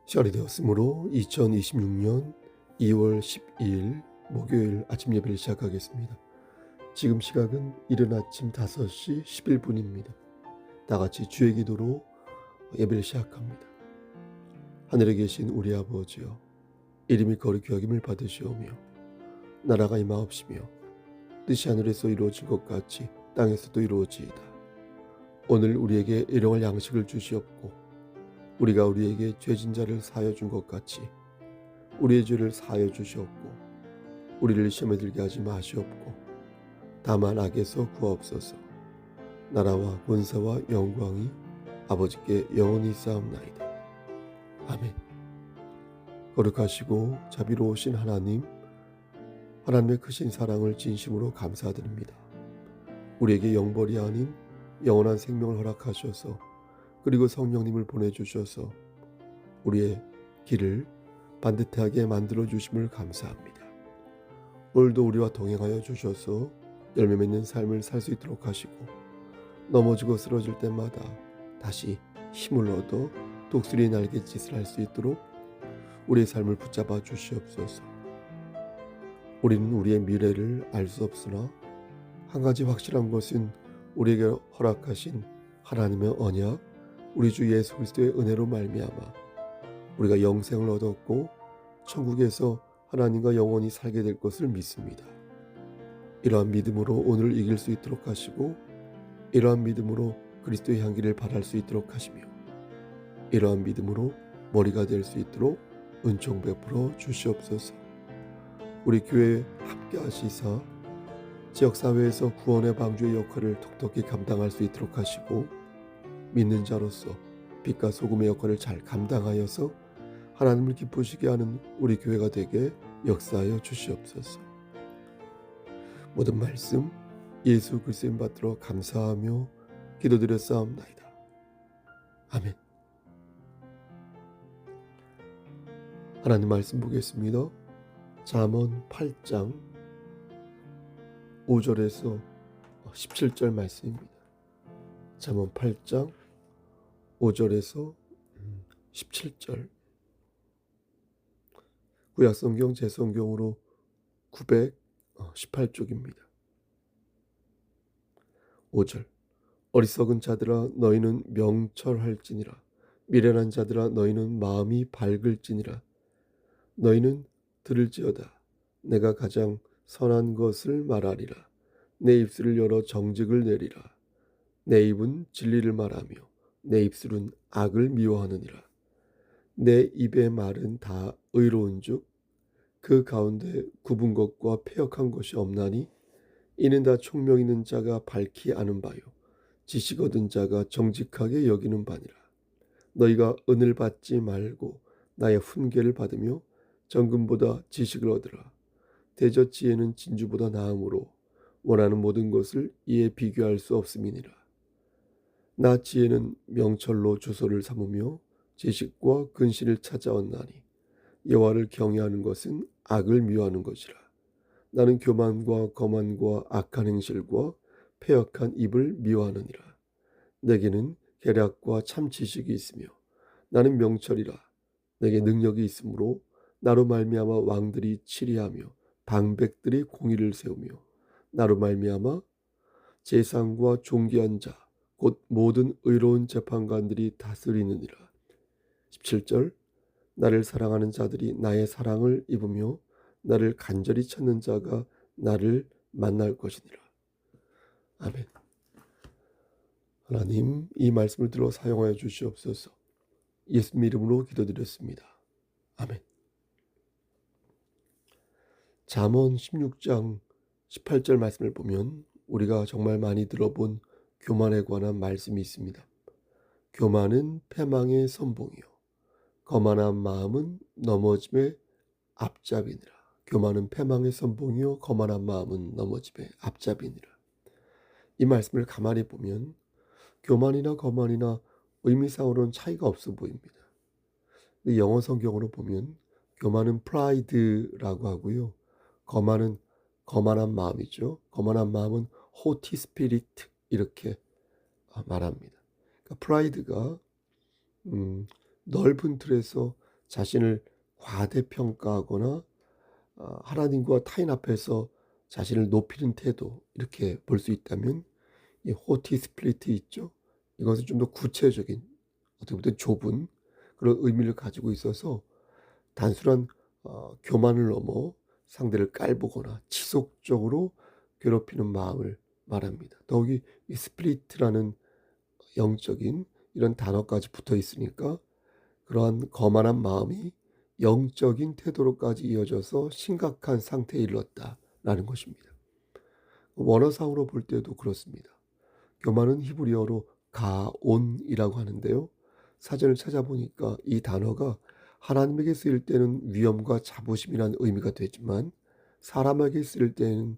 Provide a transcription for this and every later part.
시간이 되었으므로 2026년 2월 12일 목요일 아침 예배를 시작하겠습니다. 지금 시각은 이른 아침 5시 11분입니다. 다 같이 주의 기도로 예배를 시작합니다. 하늘에 계신 우리 아버지여, 이름이 거룩히 여김을 받으시오며 나라가 임하옵시며 뜻이 하늘에서 이루어진 것 같이 땅에서도 이루어지이다. 오늘 우리에게 일용할 양식을 주시옵고 우리가 우리에게 죄진 자를 사하여 준 것 같이 우리의 죄를 사하여 주시옵고 우리를 시험에 들게 하지 마시옵고 다만 악에서 구하옵소서. 나라와 권세와 영광이 아버지께 영원히 있사옵나이다. 아멘. 거룩하시고 자비로우신 하나님, 하나님의 크신 사랑을 진심으로 감사드립니다. 우리에게 영벌이 아닌 영원한 생명을 허락하셔서 그리고 성령님을 보내주셔서 우리의 길을 반듯하게 만들어 주심을 감사합니다. 오늘도 우리와 동행하여 주셔서 열매 맺는 삶을 살 수 있도록 하시고 넘어지고 쓰러질 때마다 다시 힘을 얻어 독수리의 날갯짓을 할 수 있도록 우리의 삶을 붙잡아 주시옵소서. 우리는 우리의 미래를 알 수 없으나 한 가지 확실한 것은 우리에게 허락하신 하나님의 언약, 우리 주 예수 그리스도의 은혜로 말미암아 우리가 영생을 얻었고 천국에서 하나님과 영원히 살게 될 것을 믿습니다. 이러한 믿음으로 오늘을 이길 수 있도록 하시고 이러한 믿음으로 그리스도의 향기를 발할 수 있도록 하시며 이러한 믿음으로 머리가 될 수 있도록 은총 베풀어 주시옵소서. 우리 교회에 함께 하시사 지역사회에서 구원의 방주의 역할을 톡톡히 감당할 수 있도록 하시고 믿는 자로서 빛과 소금의 역할을 잘 감당하여서 하나님을 기쁘시게 하는 우리 교회가 되게 역사하여 주시옵소서. 모든 말씀 예수 그리스도인 받들어 감사하며 기도드렸사옵나이다. 아멘. 하나님 말씀 보겠습니다. 잠언 8장 5절에서 17절 말씀입니다. 잠언 8장 5절에서 17절. 구약성경 제성경으로 918쪽입니다. 5절. 어리석은 자들아 너희는 명철할지니라. 미련한 자들아 너희는 마음이 밝을지니라. 너희는 들을지어다. 내가 가장 선한 것을 말하리라. 내 입술을 열어 정직을 내리라. 내 입은 진리를 말하며 내 입술은 악을 미워하느니라. 내 입의 말은 다 의로운즉 그 가운데 굽은 것과 패역한 것이 없나니 이는 다 총명 있는 자가 밝히 아는 바요 지식 얻은 자가 정직하게 여기는 바니라. 너희가 은을 받지 말고 나의 훈계를 받으며 정금보다 지식을 얻으라. 대저 지혜는 진주보다 나음으로 원하는 모든 것을 이에 비교할 수 없음이니라. 나 지혜는 명철로 주소를 삼으며 지식과 근신을 찾아왔나니 여호와를 경외하는 것은 악을 미워하는 것이라. 나는 교만과 거만과 악한 행실과 패역한 입을 미워하느니라. 내게는 계략과 참 지식이 있으며 나는 명철이라. 내게 능력이 있으므로 나로 말미암아 왕들이 치리하며 방백들이 공의를 세우며 나로 말미암아 재상과 존귀한 자 곧 모든 의로운 재판관들이 다스리느니라. 17절. 나를 사랑하는 자들이 나의 사랑을 입으며 나를 간절히 찾는 자가 나를 만날 것이니라. 아멘. 하나님, 이 말씀을 들어 사용하여 주시옵소서. 예수님 이름으로 기도드렸습니다. 아멘. 잠언 16장 18절 말씀을 보면 우리가 정말 많이 들어본 교만에 관한 말씀이 있습니다. 교만은 패망의 선봉이요 거만한 마음은 넘어짐의 앞잡이니라. 교만은 패망의 선봉이요 거만한 마음은 넘어짐의 앞잡이니라. 이 말씀을 가만히 보면 교만이나 거만이나 의미상으로는 차이가 없어 보입니다. 영어 성경으로 보면 교만은 프라이드라고 하고요. 거만은 거만한 마음이죠. 거만한 마음은 호티 스피리트 이렇게 말합니다. 그러니까 프라이드가 넓은 틀에서 자신을 과대평가하거나 하나님과 타인 앞에서 자신을 높이는 태도, 이렇게 볼 수 있다면 이 호티 스플리트 있죠. 이것은 좀 더 구체적인, 어떻게 보면 좁은 그런 의미를 가지고 있어서 단순한 교만을 넘어 상대를 깔보거나 지속적으로 괴롭히는 마음을 말합니다. 더욱이 이 스플리트라는 영적인 이런 단어까지 붙어 있으니까 그러한 거만한 마음이 영적인 태도로까지 이어져서 심각한 상태에 이르렀다라는 것입니다. 원어상으로 볼 때도 그렇습니다. 교만은 히브리어로 가온이라고 하는데요. 사전을 찾아보니까 이 단어가 하나님에게 쓰일 때는 위엄과 자부심이라는 의미가 되지만 사람에게 쓰일 때는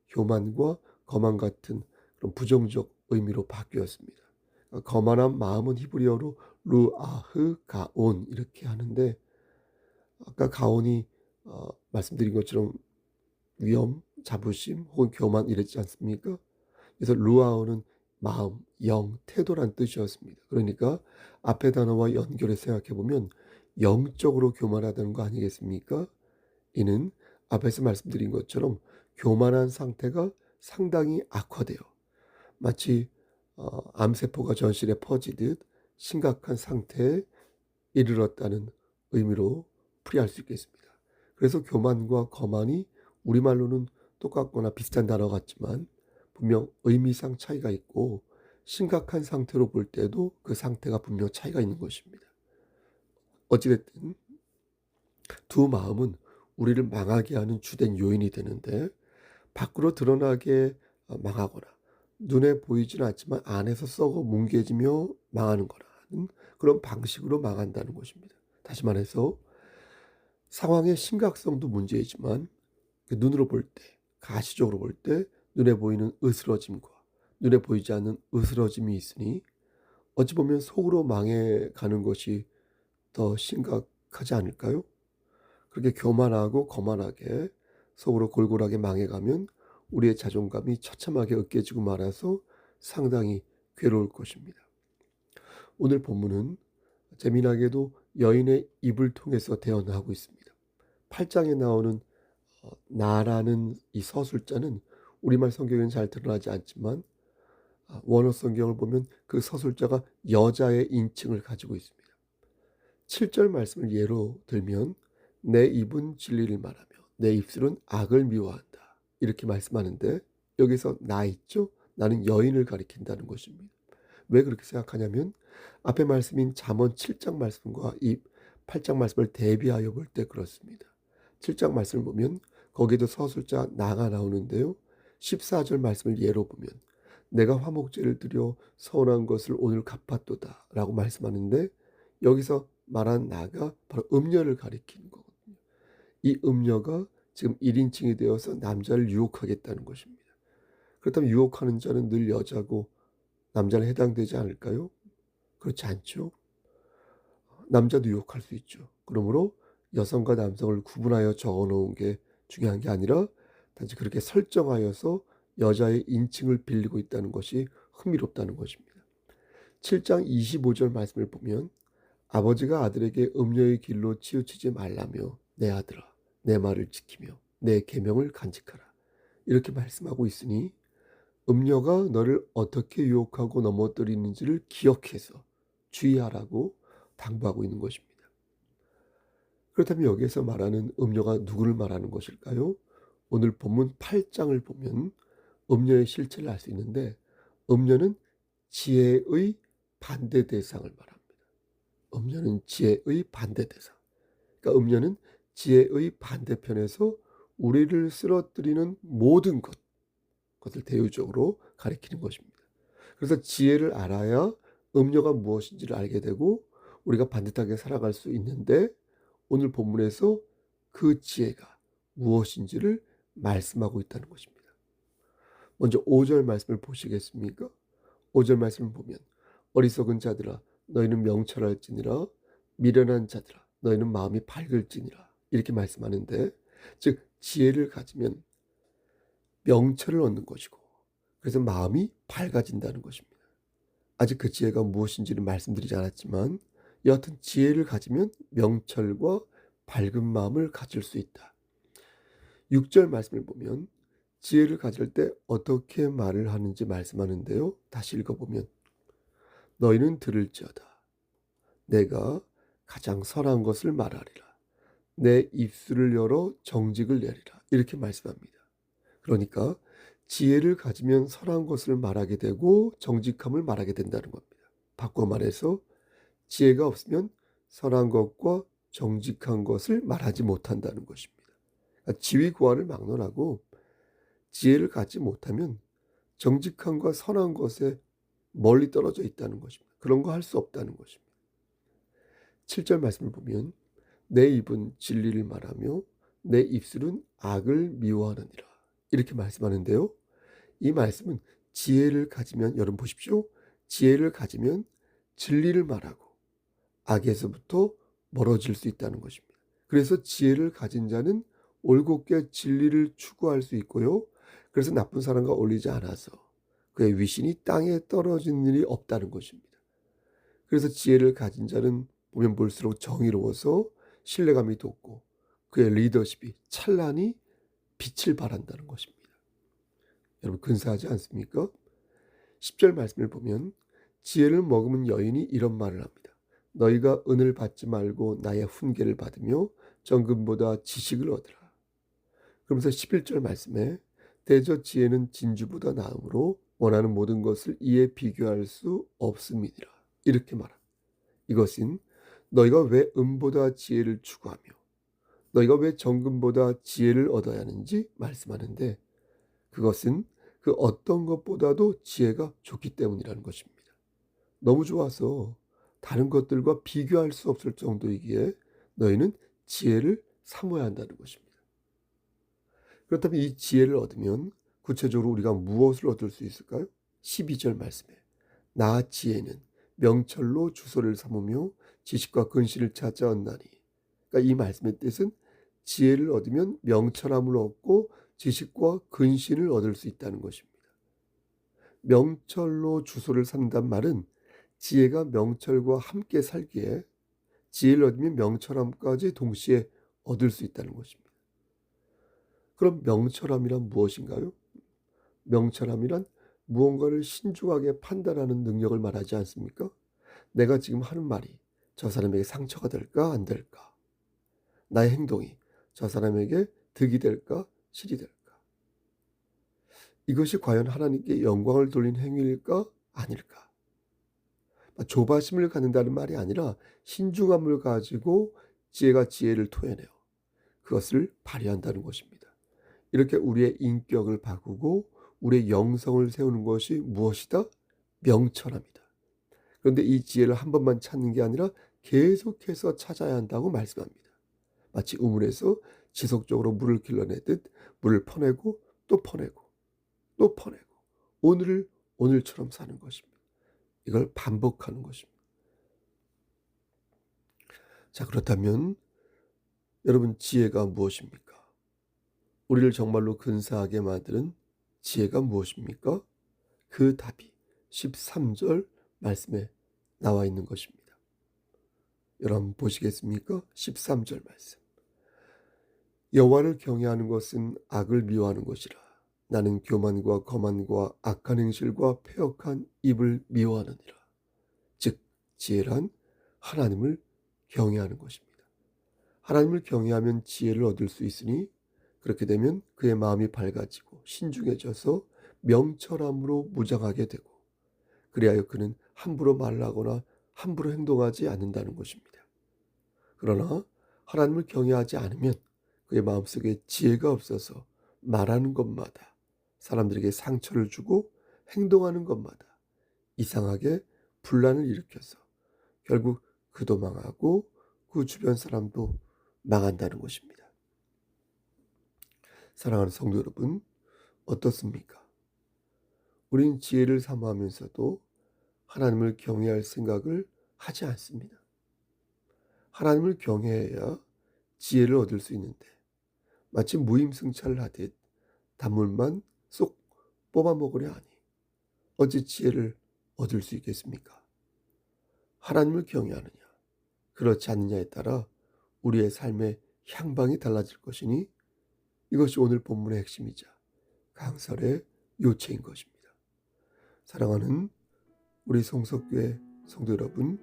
교만과 거만 같은 그런 부정적 의미로 바뀌었습니다. 거만한 마음은 히브리어로 루아흐 가온 이렇게 하는데, 아까 가온이 말씀드린 것처럼 위엄, 자부심 혹은 교만 이랬지 않습니까? 그래서 루아오는 마음, 영, 태도란 뜻이었습니다. 그러니까 앞의 단어와 연결해 생각해 보면 영적으로 교만하다는 거 아니겠습니까? 이는 앞에서 말씀드린 것처럼 교만한 상태가 상당히 악화되어 마치 암세포가 전신에 퍼지듯 심각한 상태에 이르렀다는 의미로 풀이할 수 있겠습니다. 그래서 교만과 거만이 우리말로는 똑같거나 비슷한 단어 같지만 분명 의미상 차이가 있고 심각한 상태로 볼 때도 그 상태가 분명 차이가 있는 것입니다. 어찌됐든 두 마음은 우리를 망하게 하는 주된 요인이 되는데, 밖으로 드러나게 망하거나 눈에 보이지는 않지만 안에서 썩어 뭉개지며 망하는 거라는 그런 방식으로 망한다는 것입니다. 다시 말해서 상황의 심각성도 문제이지만 그 눈으로 볼 때, 가시적으로 볼 때 눈에 보이는 으스러짐과 눈에 보이지 않는 으스러짐이 있으니 어찌 보면 속으로 망해가는 것이 더 심각하지 않을까요? 그렇게 교만하고 거만하게 속으로 골골하게 망해가면 우리의 자존감이 처참하게 으깨지고 말아서 상당히 괴로울 것입니다. 오늘 본문은 재미나게도 여인의 입을 통해서 대언하고 있습니다. 8장에 나오는 나라는 이 서술자는 우리말 성경에는 잘 드러나지 않지만 원어 성경을 보면 그 서술자가 여자의 인칭을 가지고 있습니다. 7절 말씀을 예로 들면 내 입은 진리를 말하며 내 입술은 악을 미워한다, 이렇게 말씀하는데 여기서 나 있죠? 나는 여인을 가리킨다는 것입니다. 왜 그렇게 생각하냐면 앞에 말씀인 잠언 7장 말씀과 이 8장 말씀을 대비하여 볼 때 그렇습니다. 7장 말씀을 보면 거기도 서술자 나가 나오는데요. 14절 말씀을 예로 보면 내가 화목제를 드려 서운한 것을 오늘 갚았도다 라고 말씀하는데, 여기서 말한 나가 바로 음녀를 가리키는 거거든요. 이 음녀가 지금 1인칭이 되어서 남자를 유혹하겠다는 것입니다. 그렇다면 유혹하는 자는 늘 여자고 남자는 해당되지 않을까요? 그렇지 않죠. 남자도 유혹할 수 있죠. 그러므로 여성과 남성을 구분하여 적어놓은 게 중요한 게 아니라 단지 그렇게 설정하여서 여자의 인칭을 빌리고 있다는 것이 흥미롭다는 것입니다. 7장 25절 말씀을 보면 아버지가 아들에게 음녀의 길로 치우치지 말라며 내 아들아 내 말을 지키며 내 계명을 간직하라, 이렇게 말씀하고 있으니 음녀가 너를 어떻게 유혹하고 넘어뜨리는지를 기억해서 주의하라고 당부하고 있는 것입니다. 그렇다면 여기에서 말하는 음녀가 누구를 말하는 것일까요? 오늘 본문 8장을 보면 음녀의 실체를 알 수 있는데, 음녀는 지혜의 반대 대상을 말합니다. 음녀는 지혜의 반대 대상. 그러니까 음녀는 지혜의 반대편에서 우리를 쓰러뜨리는 모든 것을 대유적으로 가리키는 것입니다. 그래서 지혜를 알아야 음녀가 무엇인지를 알게 되고 우리가 반듯하게 살아갈 수 있는데, 오늘 본문에서 그 지혜가 무엇인지를 말씀하고 있다는 것입니다. 먼저 5절 말씀을 보시겠습니까? 5절 말씀을 보면 어리석은 자들아 너희는 명철할지니라, 미련한 자들아 너희는 마음이 밝을지니라, 이렇게 말씀하는데, 즉 지혜를 가지면 명철을 얻는 것이고 그래서 마음이 밝아진다는 것입니다. 아직 그 지혜가 무엇인지는 말씀드리지 않았지만 여하튼 지혜를 가지면 명철과 밝은 마음을 가질 수 있다. 6절 말씀을 보면 지혜를 가질 때 어떻게 말을 하는지 말씀하는데요. 다시 읽어보면 너희는 들을지어다. 내가 가장 선한 것을 말하리라. 내 입술을 열어 정직을 내리라. 이렇게 말씀합니다. 그러니까 지혜를 가지면 선한 것을 말하게 되고 정직함을 말하게 된다는 겁니다. 바꿔 말해서 지혜가 없으면 선한 것과 정직한 것을 말하지 못한다는 것입니다. 그러니까 지위고하를 막론하고 지혜를 갖지 못하면 정직함과 선한 것에 멀리 떨어져 있다는 것입니다. 그런 거 할 수 없다는 것입니다. 7절 말씀을 보면 내 입은 진리를 말하며 내 입술은 악을 미워하느니라. 이렇게 말씀하는데요. 이 말씀은 지혜를 가지면 여러분 보십시오. 지혜를 가지면 진리를 말하고 악에서부터 멀어질 수 있다는 것입니다. 그래서 지혜를 가진 자는 올곧게 진리를 추구할 수 있고요. 그래서 나쁜 사람과 어울리지 않아서 그의 위신이 땅에 떨어지는 일이 없다는 것입니다. 그래서 지혜를 가진 자는 보면 볼수록 정의로워서 신뢰감이 돋고 그의 리더십이 찬란히 빛을 발한다는 것입니다. 여러분 근사하지 않습니까? 10절 말씀을 보면 지혜를 머금은 여인이 이런 말을 합니다. 너희가 은을 받지 말고 나의 훈계를 받으며 정금보다 지식을 얻으라. 그러면서 11절 말씀에 대저 지혜는 진주보다 나음으로 원하는 모든 것을 이에 비교할 수 없음이니라. 이렇게 말합니다. 이것은 너희가 왜 은보다 지혜를 추구하며 너희가 왜 정금보다 지혜를 얻어야 하는지 말씀하는데 그것은 그 어떤 것보다도 지혜가 좋기 때문이라는 것입니다. 너무 좋아서 다른 것들과 비교할 수 없을 정도이기에 너희는 지혜를 사모해야 한다는 것입니다. 그렇다면 이 지혜를 얻으면 구체적으로 우리가 무엇을 얻을 수 있을까요? 12절 말씀에 나 지혜는 명철로 주소를 삼으며 지식과 근신을 찾아 얻나니. 그러니까 이 말씀의 뜻은 지혜를 얻으면 명철함을 얻고 지식과 근신을 얻을 수 있다는 것입니다. 명철로 주소를 삼단 말은 지혜가 명철과 함께 살기에 지혜를 얻으면 명철함까지 동시에 얻을 수 있다는 것입니다. 그럼 명철함이란 무엇인가요? 명철함이란 무언가를 신중하게 판단하는 능력을 말하지 않습니까? 내가 지금 하는 말이 저 사람에게 상처가 될까 안 될까? 나의 행동이 저 사람에게 득이 될까 실이 될까? 이것이 과연 하나님께 영광을 돌린 행위일까 아닐까? 조바심을 갖는다는 말이 아니라 신중함을 가지고 지혜가 지혜를 토해내어 그것을 발휘한다는 것입니다. 이렇게 우리의 인격을 바꾸고 우리의 영성을 세우는 것이 무엇이다? 명철함이다. 그런데 이 지혜를 한 번만 찾는 게 아니라 계속해서 찾아야 한다고 말씀합니다. 마치 우물에서 지속적으로 물을 길러내듯 물을 퍼내고 또 퍼내고 또 퍼내고 오늘을 오늘처럼 사는 것입니다. 이걸 반복하는 것입니다. 자, 그렇다면 여러분 지혜가 무엇입니까? 우리를 정말로 근사하게 만드는 지혜가 무엇입니까? 그 답이 13절 말씀에 나와 있는 것입니다. 여러분 보시겠습니까? 13절 말씀. 여호와를 경외하는 것은 악을 미워하는 것이라. 나는 교만과 거만과 악한 행실과 패역한 입을 미워하느니라. 즉 지혜란 하나님을 경외하는 것입니다. 하나님을 경외하면 지혜를 얻을 수 있으니 그렇게 되면 그의 마음이 밝아지고 신중해져서 명철함으로 무장하게 되고 그리하여 그는 함부로 말하거나 함부로 행동하지 않는다는 것입니다. 그러나 하나님을 경외하지 않으면 그의 마음속에 지혜가 없어서 말하는 것마다 사람들에게 상처를 주고 행동하는 것마다 이상하게 분란을 일으켜서 결국 그도 망하고 그 주변 사람도 망한다는 것입니다. 사랑하는 성도 여러분, 어떻습니까? 우린 지혜를 사모하면서도 하나님을 경외할 생각을 하지 않습니다. 하나님을 경외해야 지혜를 얻을 수 있는데 마치 무임승차를 하듯 단물만 쏙 뽑아먹으려 하니 어찌 지혜를 얻을 수 있겠습니까? 하나님을 경외하느냐 그렇지 않느냐에 따라 우리의 삶의 향방이 달라질 것이니 이것이 오늘 본문의 핵심이자 강설의 요체인 것입니다. 사랑하는 우리 성석교회 성도 여러분,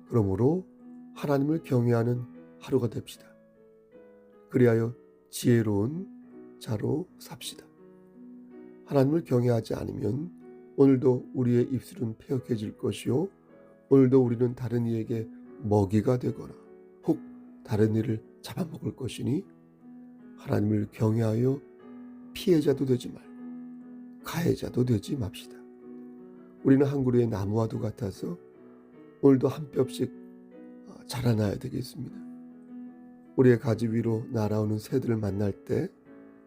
그러므로 하나님을 경외하는 하루가 됩시다. 그리하여 지혜로운 자로 삽시다. 하나님을 경외하지 않으면 오늘도 우리의 입술은 패역해질 것이요, 오늘도 우리는 다른 이에게 먹이가 되거나 혹 다른 이를 잡아먹을 것이니 하나님을 경외하여 피해자도 되지 말고 가해자도 되지 맙시다. 우리는 한 그루의 나무와도 같아서 오늘도 한 뼘씩 자라나야 되겠습니다. 우리의 가지 위로 날아오는 새들을 만날 때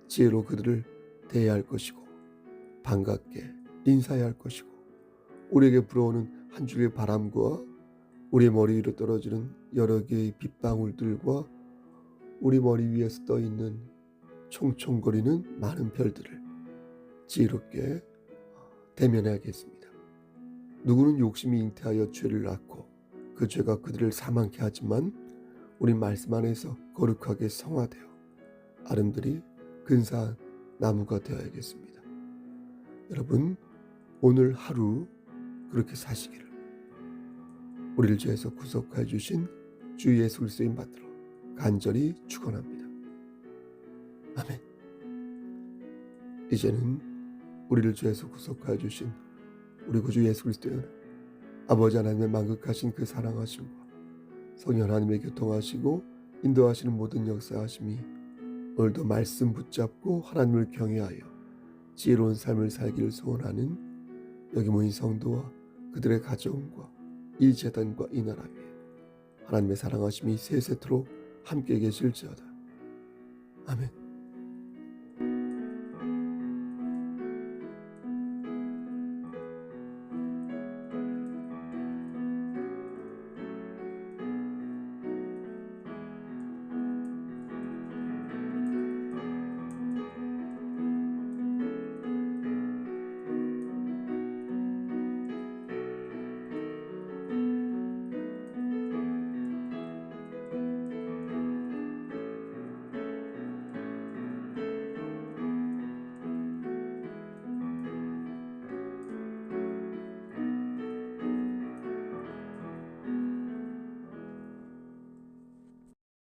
지혜로 그들을 대해야 할 것이고 반갑게 인사해야 할 것이고, 우리에게 불어오는 한 줄의 바람과 우리 머리 위로 떨어지는 여러 개의 빗방울들과 우리 머리 위에서 떠있는 총총거리는 많은 별들을 지혜롭게 대면해야겠습니다. 누구는 욕심이 잉태하여 죄를 낳고 그 죄가 그들을 사망케 하지만 우린 말씀 안에서 거룩하게 성화되어 아름드리 근사한 나무가 되어야겠습니다. 여러분, 오늘 하루 그렇게 사시기를 우리를 죄에서 구속하여 주신 주 예수 그리스도인 받들어 간절히 축원합니다. 아멘. 이제는 우리를 죄에서 구속하여 주신 우리 구주 예수 그리스도의 은혜, 아버지 하나님의 만극하신 그 사랑하심과 성령 하나님의 교통하시고 인도하시는 모든 역사하심이 오늘도 말씀 붙잡고 하나님을 경외하여 지혜로운 삶을 살기를 소원하는 여기 모인 성도와 그들의 가정과 이 재단과 이 나라 위에 하나님의 사랑하심이 세세토록 함께 계실지어다. 아멘.